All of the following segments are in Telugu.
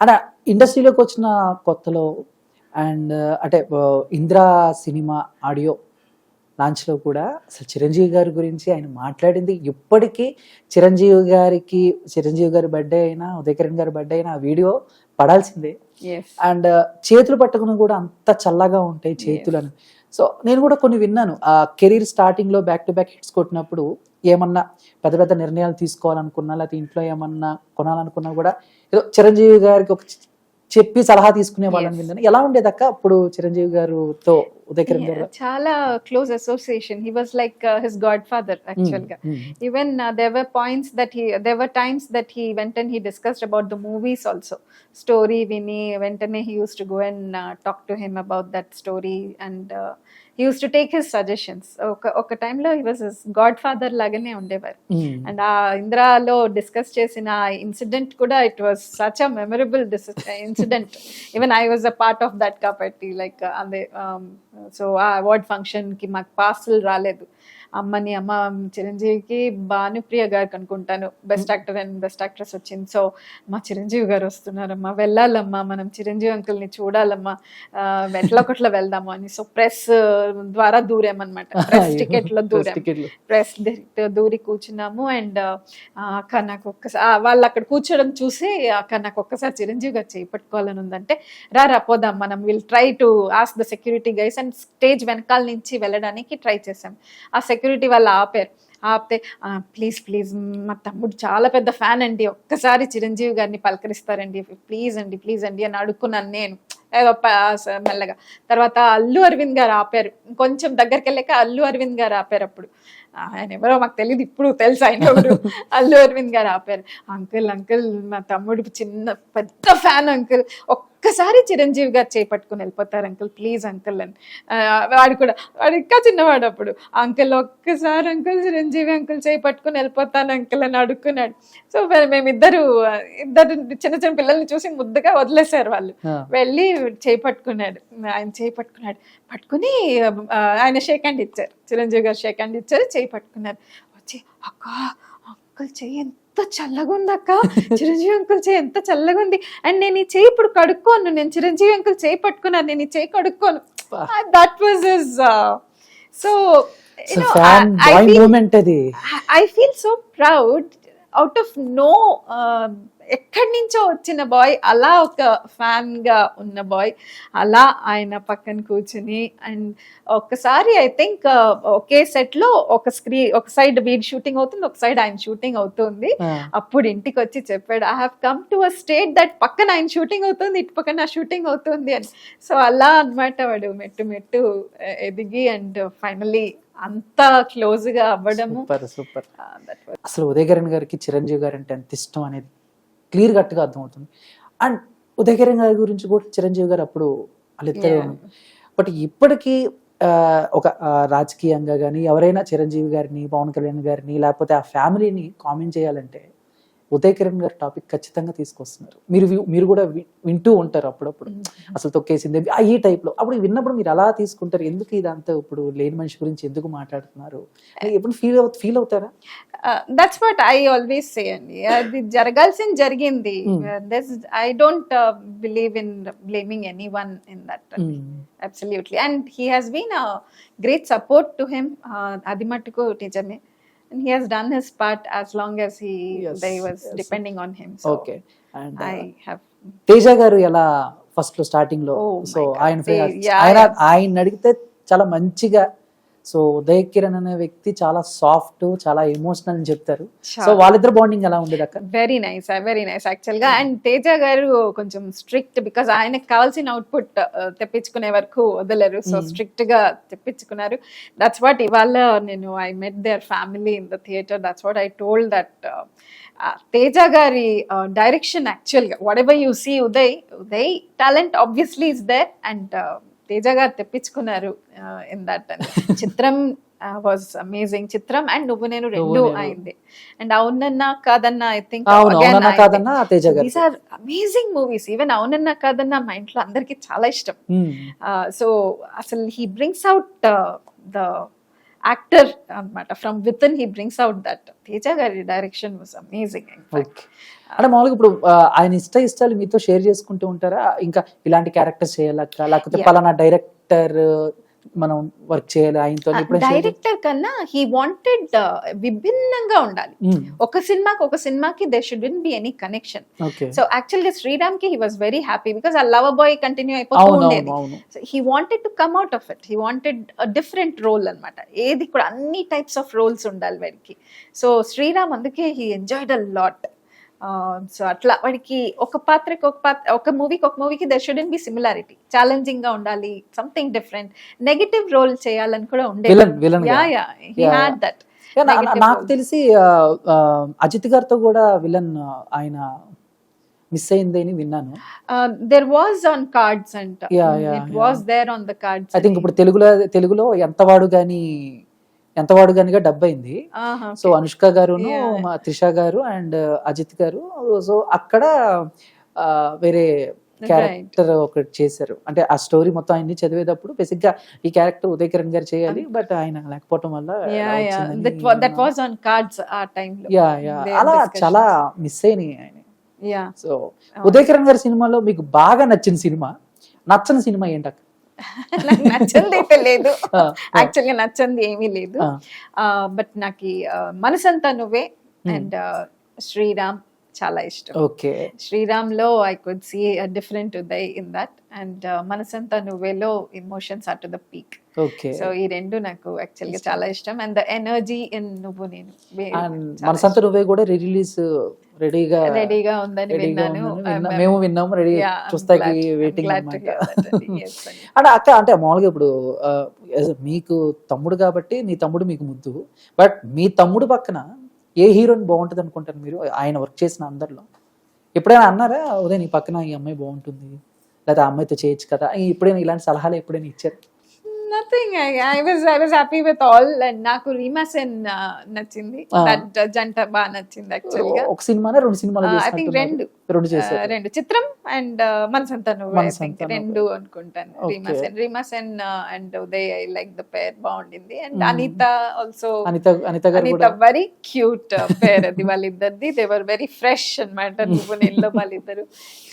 అంటే ఇండస్ట్రీలోకి వచ్చిన కొత్తలో అండ్ అంటే ఇంద్రా సినిమా ఆడియో లాంచ్లో కూడా అసలు చిరంజీవి గారి గురించి ఆయన మాట్లాడింది ఇప్పటికీ చిరంజీవి గారి బర్త్డే అయినా ఉదయకిరణ్ గారి బర్త్డే అయినా ఆ వీడియో పడాల్సిందే. అండ్ చేతులు పట్టుకుని కూడా అంత చల్లగా ఉంటాయి చేతులను. సో నేను కూడా కొన్ని విన్నాను, ఆ కెరీర్ స్టార్టింగ్ లో బ్యాక్ టు బ్యాక్ హిట్స్ కొట్టినప్పుడు ఏమన్నా పెద్ద పెద్ద నిర్ణయాలు తీసుకోవాలనుకున్నా లేకపోతే ఇంట్లో ఏమన్నా కొనాలనుకున్నా కూడా ఏదో చిరంజీవి గారికి ఒక చెప్పి సలహా తీసుకునే వాళ్ళని విన్నాను. ఎలా ఉండేది అక్క అప్పుడు చిరంజీవి గారితో ఉదయకిరణ్ గారు? చాలా close association. He was like his godfather actual గా. Even there were points that there were times that he went and he discussed about the movies also. Story విని వెంటనే he use to go and talk to him about that story and he used to take his suggestions. ఒక టైంలో he was his God father లాగానే ఉండేవారు. అండ్ ఆ ఇంద్రాలో డిస్కస్ చేసిన ఇన్సిడెంట్ కూడా it was such a memorable incident. Even I was a part of that కాబట్టి లైక్ అదే. సో ఆ అవార్డ్ ఫంక్షన్ కి మాకు పార్సల్ రాలేదు. అమ్మ చిరంజీవికి భానుప్రియ గారికి అనుకుంటాను best actor and best actress వచ్చింది. సో మా చిరంజీవి గారు వస్తున్నారమ్మా, వెళ్ళాలమ్మా, మనం చిరంజీవి అంకుల్ని చూడాలమ్మా, ఎట్లా ఒకట్లా వెళ్దాము అని. సో ప్రెస్ ద్వారా దూరామన్నమాట. ప్రెస్ టికెట్ లో ప్రెస్ దూరి కూర్చున్నాము. అండ్ అక్క నాకు ఒక్కసారి వాళ్ళు అక్కడ కూర్చోడం చూసి అక్క నాకు ఒక్కసారి చిరంజీవి గారు చేపట్టుకోవాలని ఉందంటే రా పోదాం మనం, will try to ask the security guys and stage వెనకాల నుంచి వెళ్ళడానికి ట్రై చేసాం. ఆ సెక్యూరిటీ వాళ్ళు ఆపితే ప్లీజ్ మా తమ్ముడు చాలా పెద్ద ఫ్యాన్ అండి, ఒక్కసారి చిరంజీవి గారిని పలకరిస్తారండి, ప్లీజ్ అండి అని అడుక్కున్నాను నేను ఏదో మెల్లగా. తర్వాత అల్లు అరవింద్ గారు ఆపారు, కొంచెం దగ్గరికి వెళ్ళాక అల్లు అరవింద్ గారు ఆపారు. అప్పుడు ఆయన ఎవరో మాకు తెలియదు, ఇప్పుడు తెలుసు ఆయన ఎవరు. అల్లు అరవింద్ గారు ఆపారు. అంకుల్ మా తమ్ముడు పెద్ద ఫ్యాన్ అంకుల్, ఒక్కసారి చిరంజీవి గారు చేపట్టుకుని వెళ్ళిపోతారు అంకుల్, ప్లీజ్ అంకుల్ అని. వాడు ఇంకా చిన్నవాడు అప్పుడు. అంకుల్ ఒక్కసారి అంకుల్ చిరంజీవి అంకుల్ చేపట్టుకుని వెళ్ళిపోతాను అంకుల్ అని అడుక్కున్నాడు. సో మేమిద్దరు చిన్న చిన్న పిల్లల్ని చూసి ముద్దుగా వదిలేశారు వాళ్ళు. వెళ్ళి ఆయన పట్టుకుని ఆయన షేక్ హ్యాండ్ ఇచ్చారు, చిరంజీవి గారు షేక్ హ్యాండ్ ఇచ్చారు, పట్టుకున్నారు. వచ్చి అక్క అంకుల్ చెయ్యి ఎంత చల్లగా ఉంది అక్క, చిరంజీవి అంకుల్ చేయి ఎంత చల్లగా ఉంది, అండ్ నేను ఈ చేయి ఇప్పుడు కడుక్కోను, నేను చిరంజీవి అంకుల్ చేయి పట్టుకున్నాను, నేను ఈ చేయి కడుక్కోను. That was his. So I feel so proud. Out of no ఎక్కడి నుంచో వచ్చిన బాయ్, అలా ఒక ఫ్యాన్ గా ఉన్న బాయ్ అలా ఆయన పక్కన కూర్చుని. అండ్ ఒక్కసారి ఐ థింక్ ఒకే సెట్ లో ఒక సైడ్ వీడ్ షూటింగ్ అవుతుంది, ఒక సైడ్ ఆయన షూటింగ్ అవుతుంది. అప్పుడు ఇంటికి వచ్చి చెప్పాడు, I have come to a state that పక్కన ఆయన షూటింగ్ అవుతుంది, ఇటు పక్కన షూటింగ్ అవుతుంది అని. సో అలా అన్నమాట వాడు మెట్టు ఎదిగి అండ్ ఫైనలీ అంత క్లోజ్ గా అవ్వడము. సూపర్. అసలు ఉదయకిరణ్ గారికి చిరంజీవి గారు అంటే ఎంత ఇష్టం అనేది క్లియర్ కట్గా అర్థమవుతుంది. అండ్ ఉదయకిరణ్ గారి గురించి కూడా చిరంజీవి గారు అప్పుడు వాళ్ళిద్దరు. బట్ ఇప్పటికీ ఒక రాజకీయంగా కానీ ఎవరైనా చిరంజీవి గారిని, పవన్ కళ్యాణ్ గారిని లేకపోతే ఆ ఫ్యామిలీని కామెంట్ చేయాలంటే ఉదయకిరణ్ గారి టాపిక్ ఖచ్చితంగా తీసుకొస్తున్నారు. మీరు కూడా వింటూ ఉంటారు అప్పుడప్పుడు, అసలు తొక్కేసింది ఈ టైప్ లో. అప్పుడు విన్నప్పుడు మీరు అలా తీసుకుంటారు, ఎందుకు ఇదంతా ఇప్పుడు లేని మనిషి గురించి ఎందుకు మాట్లాడుతున్నారు, ఎప్పుడు ఫీల్ అవుతారా? That's what I always say అండి. అది జరగాల్సింది జరిగింది. I don't believe in blaming anyone in that. Absolutely. And he has been a great support to him. అది మట్టుకు నిజమే. And he has done his part as long as they was depending on him. So okay. And I have Teja garu ela first lo starting lo, so ఆయన అడిగితే చాలా మంచిగా, సో ఉదయకిరణ్ అనే వ్యక్తి చాలా సాఫ్ట్, చాలా ఎమోషనల్ అని చెప్తారు. సో వాళ్ళిద్దరు బాండింగ్ ఎలా ఉండేది అక్క? వెరీ నైస్ యాక్చువల్ గా. అండ్ తేజ గారు కొంచెం స్ట్రిక్ట్, బికాస్ ఆయనకు కావాల్సిన అవుట్పుట్ తెప్పించుకునే వరకు వదలరు. సో స్ట్రిక్ట్ గా తెప్పించుకున్నారు. దట్స్ వాట్ ఇవాళ నేను I met their family in the theatre. That's what I told that Teja గారి డైరెక్షన్ యాక్చువల్ గా whatever you see Uday talent obviously is there. And Teja గారు తెప్పించుకున్నారు in that. Chitram was amazing. Chitram and నువ్వు నేను రెండు అయింది. అండ్ అవునన్నా కాదన్నా I think these are amazing movies. Even అవునన్నా కాదన్నా మా ఇంట్లో అందరికి చాలా ఇష్టం. సో అసలు he brings out the actor అన్నమాట. From with in he brings out that. Teja గారి డైరెక్షన్ వాజ్ అమేజింగ్. అంటే మామూలుగా ఇప్పుడు ఆయన ఇష్టాలు మీతో షేర్ చేసుకుంటూ ఉంటారా? ఇంకా ఇలాంటి క్యారెక్టర్స్ చేయాలక్క, లేకపోతే పలానా డైరెక్టర్ మనం వర్క్ చేయాలి ఆయనతో డైరెక్టర్ కన్నా హీ వాంటెడ్ విభిన్నంగా ఉండాలి. ఒక సినిమాకి there shouldn't be any connection. So actual గా శ్రీరామ్ కి he was very happy because ఆ లవ్ బాయ్ కంటిన్యూ అయిపోతూ ఉండేది. He wanted to come out of it. He wanted different role అన్నమాట. ఏది కూడా అన్ని టైప్స్ ఆఫ్ రోల్స్ ఉండాలి వాడికి. సో శ్రీరామ్ అందుకే he enjoyed a lot. So అట్లా వాడికి ఒక మూవీకి there shouldn't be similarity. Challenging గా ఉండాలి, సంథింగ్ డిఫరెంట్, నెగటివ్ రోల్ చేయాలని కూడా ఉండేది. He had that. నాకు తెలిసి అజిత్ గారితో కూడా విలన్ ఆయన మిస్ అయిందని విన్నాను. దేర్ వాజ్ ఆన్ కార్డ్స్ అంట. It was there on the cards. I think ఇప్పుడు తెలుగులో ఎంతవాడు గానిగా డబ్ అయింది. సో అనుష్క గారును, త్రిష గారు అండ్ అజిత్ గారు. సో అక్కడ వేరే క్యారెక్టర్ ఒకటి చేశారు. అంటే ఆ స్టోరీ మొత్తం ఆయన్ని చదివేటప్పుడు బేసిక్ గా ఈ క్యారెక్టర్ ఉదయ్ కిరణ్ గారు చేయాలి, బట్ ఆయన లేకపోవడం వల్ల అలా చాలా మిస్ అయినాయి ఆయన. సో ఉదయ్ కిరణ్ గారి సినిమాలో మీకు బాగా నచ్చిన సినిమా, నచ్చని సినిమా ఏంటక్క? నాకు నచ్చంది అయితే లేదు, యాక్చువల్గా నచ్చంది ఏమీ లేదు. బట్ నాకు మనసంతా నువ్వే అండ్ శ్రీరామ్ చాలా ఇష్టం. ఓకే, శ్రీరామ్ లో I could see a different Uday in that. And మనసంతా నువ్వేలో emotions are to the peak. Okay, so ఈ రెండు నాకు యాక్చువల్ గా చాలా ఇష్టం. అండ్ ద ఎనర్జీ ఇన్ నువ్వు నేను. మనసంతా నువ్వే కూడా రిలీజ్ రెడీగా ఉందని విన్నాను. మేము విన్నాము, రెడీ చూస్తాకి వెయిటింగ్ అంటే అక్క. అంటే మామూలుగా ఇప్పుడు మీకు తమ్ముడు కాబట్టి మీ తమ్ముడు మీకు ముద్దు, బట్ మీ తమ్ముడు పక్కన ఏ హీరోయిన్ బాగుంటుంది అనుకుంటారు మీరు? ఆయన వర్క్ చేసిన అందరిలో ఎప్పుడైనా అన్నారా ఉదయ్ నీ పక్కన ఈ అమ్మాయి బాగుంటుంది, లేదా అమ్మాయితో చేయొచ్చు కదా? ఎప్పుడైనా ఇలాంటి సలహాలు ఎప్పుడైనా ఇచ్చారు? Nothing. I was happy with all. And నాకు రీమా సెన్ నచ్చింది. దట్ జంట బాగా నచ్చింది యాక్చువల్ గా. ఒక సినిమానే రెండు సినిమాలు ఐ థింక్ రెండు చిత్రం అండ్ మనసంతా నువ్వే. ఐ థింక్ రెండు అనుకుంటాను. Reema Sen and Uday, I like the pair, బాగుండింది. And Anita also, Anita very cute pair అది వాళ్ళిద్దరిది. దే వర్ వెరీ ఫ్రెష్ అన్నమాట. నువ్వు నేను వాళ్ళిద్దరు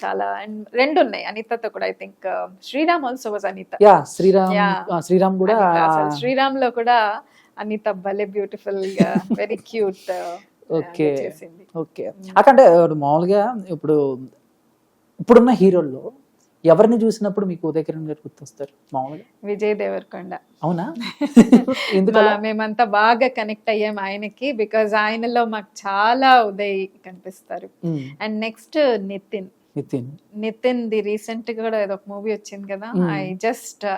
చాలా. అండ్ రెండు ఉన్నాయి అనితతో కూడా. I think Sriram also was Anitha. Sriram కూడా, శ్రీరామ్ లో కూడా అనిత భలే బ్యూటిఫుల్ గా వెరీ క్యూట్. ఓకే ఓకే అకంటే మామూలుగా ఇప్పుడున్న హీరోల్లో ఎవరిని చూసినప్పుడు మీకు ఉదయ్ కిరణ్ గారు గుర్తొస్తారు? మామూలుగా విజయ్ దేవరకొండ. అవునా? మేమంతా బాగా కనెక్ట్ అయ్యాం ఆయనకి, బికాజ్ ఆయనలో మాకు చాలా ఉదయ్ కనిపిస్తారు. And next Nithin the recent గా కూడా ఏదో ఒక మూవీ వచ్చింది కదా.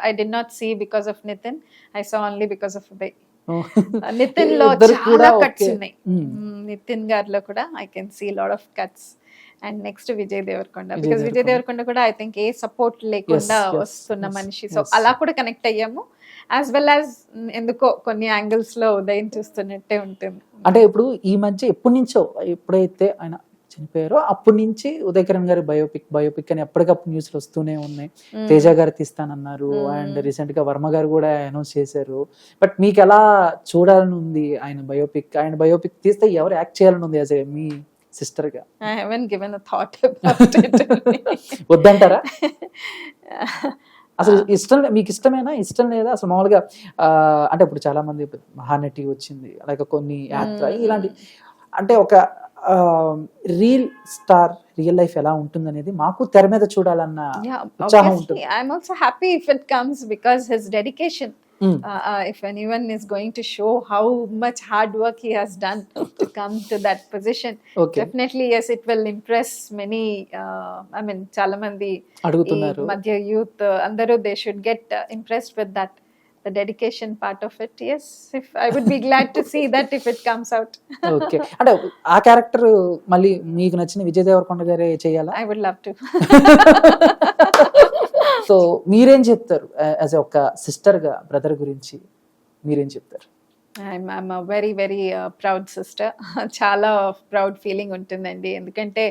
I did not see because of Nithin, I saw only because of Uday. Nithin లో చాలా కట్స్ ఉన్నాయి. నితిన్ గారిలో కూడా I can see lot of cuts. And next Vijay Deverakonda, because Vijay Deverakonda కూడా ఐ థింక్ ఏ సపోర్ట్ లేకుండా వస్తున్న మనిషి. సో అలా కూడా కనెక్ట్ అయ్యాము. యాజ్ వెల్ యాజ్ ఎందుకో కొన్ని యాంగిల్స్ లో ఉదయం చూస్తున్నట్టే ఉంటుంది. అంటే ఇప్పుడు ఈ మధ్య ఎప్పుడైతే ఆయన చనిపోయారో అప్పటి నుంచి ఉదయ్ కిరణ్ గారి బయోపిక్ అని ఎప్పటికప్పుడు న్యూస్లు వస్తూనే ఉన్నాయి. తేజ గారు తీస్తానన్నారు, అండ్ రీసెంట్ గా వర్మ గారు కూడా అనౌన్స్ చేశారు. బట్ మీకు ఎలా చూడాలని ఉంది ఆయన బయోపిక్ తీస్తే ఎవరు యాక్ట్ చేయాలని ఉంది యాజ్ మీ సిస్టర్ గా? I haven't given a thought about it. వద్దంటారా? అసలు మీకు ఇష్టమేనా, ఇష్టం లేదా అసలు? మామూలుగా అంటే ఇప్పుడు చాలా మంది మహానటి వచ్చింది, అలాగే కొన్ని యాత్ర, ఇలాంటి అంటే ఒక రియల్ స్టార్ రియల్ లైఫ్ ఎలా ఉంటుంది అనేది మాకు తెర మీద చూడాలన్న ఉత్సాహం ఉంటుంది. I'm also happy if it comes because his dedication. If anyone is going to show how much hard work he has done to come to that position, definitely yes, it will impress many. I mean, chala mandi adugutunnaru, madhya youth andaru, they should get impressed with that, the dedication part of it. Yes, if I would be glad to see that if it comes out. Okay, అంటే ఆ క్యారెక్టర్ మళ్ళీ మీకు నచ్చిన విజయ్ దేవరకొండ గారే చేయాలా? I would love to. So మీరేం చెప్తారు యాజ్ ఒక సిస్టర్ గా బ్రదర్ గురించి? మీరేం చెప్తారు? I'm a very very proud sister. చాలా ప్రౌడ్ ఫీలింగ్ ఉంటుందండి. ఎందుకంటే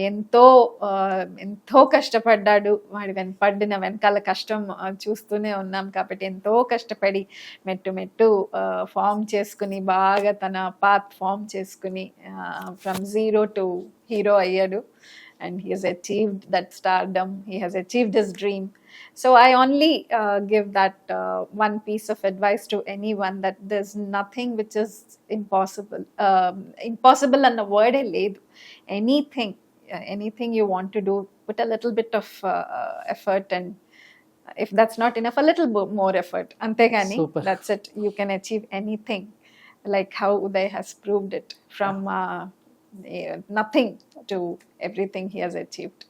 ఎంతో కష్టపడ్డాడు వాడు. పడిన వెనకాల కష్టం చూస్తూనే ఉన్నాం కాబట్టి ఎంతో కష్టపడి మెట్టు ఫామ్ చేసుకుని, బాగా తన పాత్ ఫామ్ చేసుకుని, from 0 to hero ayyadu, and he has achieved that stardom, he has achieved his dream. So I only give that one piece of advice to anyone, that there's nothing which is impossible. Impossible అన్న వర్డే లేదు. Anything you want to do, put a little bit of effort, and if that's not enough, a little more effort, antegani, Super. that's it, you can achieve anything, like how Uday has proved it, from nothing to everything he has achieved.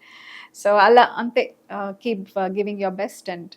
So alla ante, keep giving your best, and